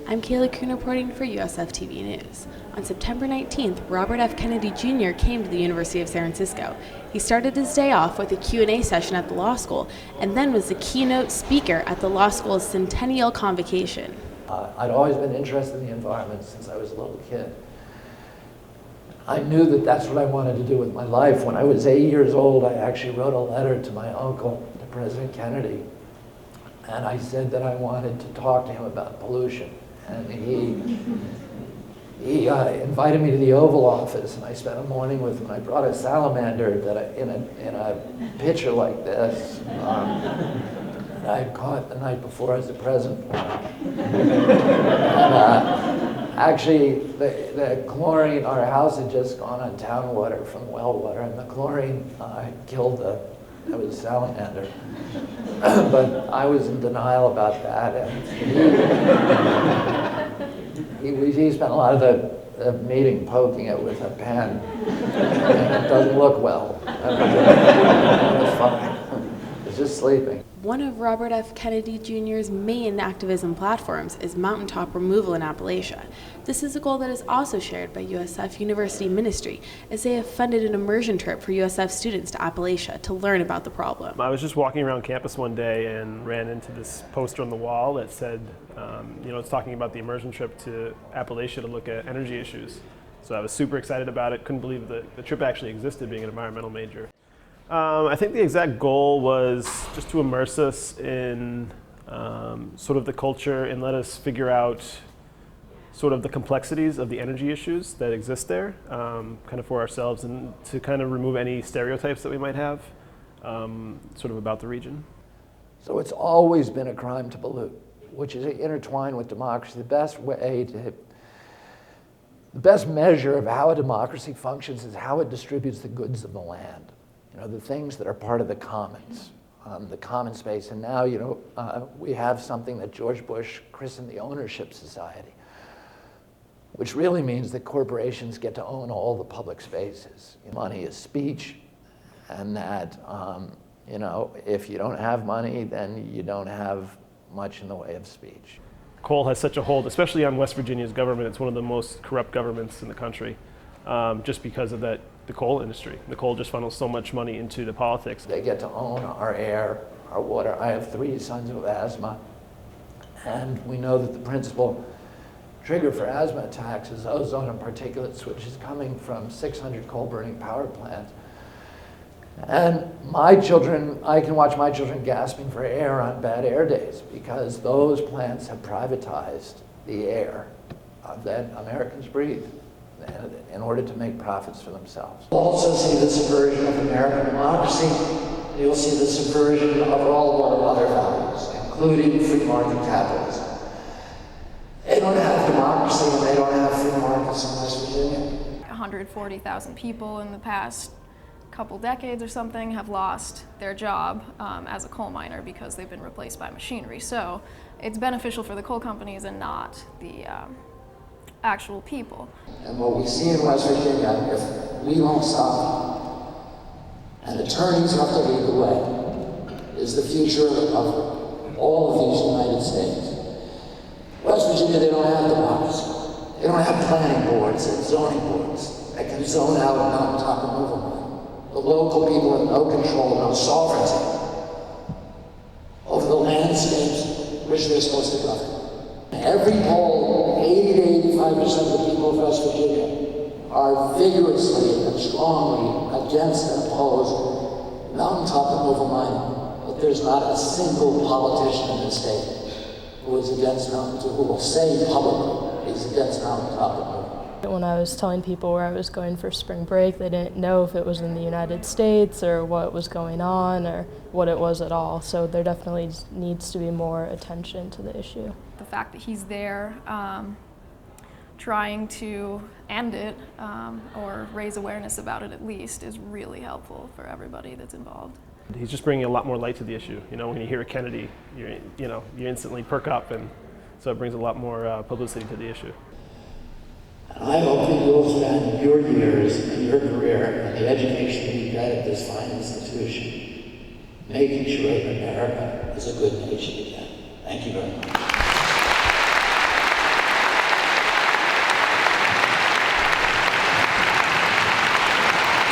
I'm Kayla Kuhn reporting for USF TV News. On September 19th, Robert F. Kennedy Jr. came to the University of San Francisco. He started his day off with a Q&A session at the law school and then was the keynote speaker at the law school's centennial convocation. I'd always been interested in the environment since I was a little kid. I knew that that's what I wanted to do with my life. When I was 8 years old, I actually wrote a letter to my uncle, to President Kennedy, and I said that I wanted to talk to him about pollution. And he invited me to the Oval Office, and I spent a morning with him. I brought a salamander that in a pitcher like this that I had caught the night before as a present. Actually, the chlorine, our house had just gone on town water from well water, and the chlorine killed the salamander. But I was in denial about that, and he spent a lot of the meeting poking it with a pen. And it doesn't look well. It was fine. It's just sleeping. One of Robert F. Kennedy Jr.'s main activism platforms is mountaintop removal in Appalachia. This is a goal that is also shared by USF University Ministry, as they have funded an immersion trip for USF students to Appalachia to learn about the problem. I was just walking around campus one day and ran into this poster on the wall that said, it's talking about the immersion trip to Appalachia to look at energy issues. So I was super excited about it, couldn't believe that the trip actually existed, being an environmental major. I think the exact goal was just to immerse us in sort of the culture and let us figure out sort of the complexities of the energy issues that exist there, kind of for ourselves, and to kind of remove any stereotypes that we might have sort of about the region. So it's always been a crime to pollute, which is intertwined with democracy. The best measure of how a democracy functions is how it distributes the goods of the land. The things that are part of the commons, the common space. And now, we have something that George Bush christened the ownership society, which really means that corporations get to own all the public spaces. Money is speech, and that, if you don't have money, then you don't have much in the way of speech. Coal has such a hold, especially on West Virginia's government. It's one of the most corrupt governments in the country, just because of the coal industry. The coal just funnels so much money into the politics. They get to own our air, our water. I have 3 sons with asthma, and we know that the principal trigger for asthma attacks is ozone and particulates, which is coming from 600 coal-burning power plants. And my children, I can watch my children gasping for air on bad air days because those plants have privatized the air that Americans breathe in order to make profits for themselves. You'll also see the subversion of American democracy. You'll see the subversion of all of our other values, including free market capitalism. They don't have democracy and they don't have free markets in West Virginia. 140,000 people in the past couple decades or something have lost their job as a coal miner because they've been replaced by machinery. So it's beneficial for the coal companies and not the actual people. And what we see in West Virginia, if we don't stop, and attorneys have to lead the way, is the future of all of these United States. West Virginia, they don't have democracy. They don't have planning boards and zoning boards that can zone out mountaintop removal money. The local people have no control, no sovereignty over the landscapes which they're supposed to govern. Every poll, 80 to 85% of the people of West Virginia are vigorously and strongly against and oppose mountaintop removal mining. But there's not a single politician in the state who is against who will say publicly he's against mountaintop removal. When I was telling people where I was going for spring break, they didn't know if it was in the United States or what was going on or what it was at all. So there definitely needs to be more attention to the issue. The fact that he's there trying to end it or raise awareness about it at least is really helpful for everybody that's involved. He's just bringing a lot more light to the issue. When you hear Kennedy, you instantly perk up, and so it brings a lot more publicity to the issue. I hope that you'll spend your years and your career and the education that you get at this fine institution making sure that America is a good nation again. Thank you very much.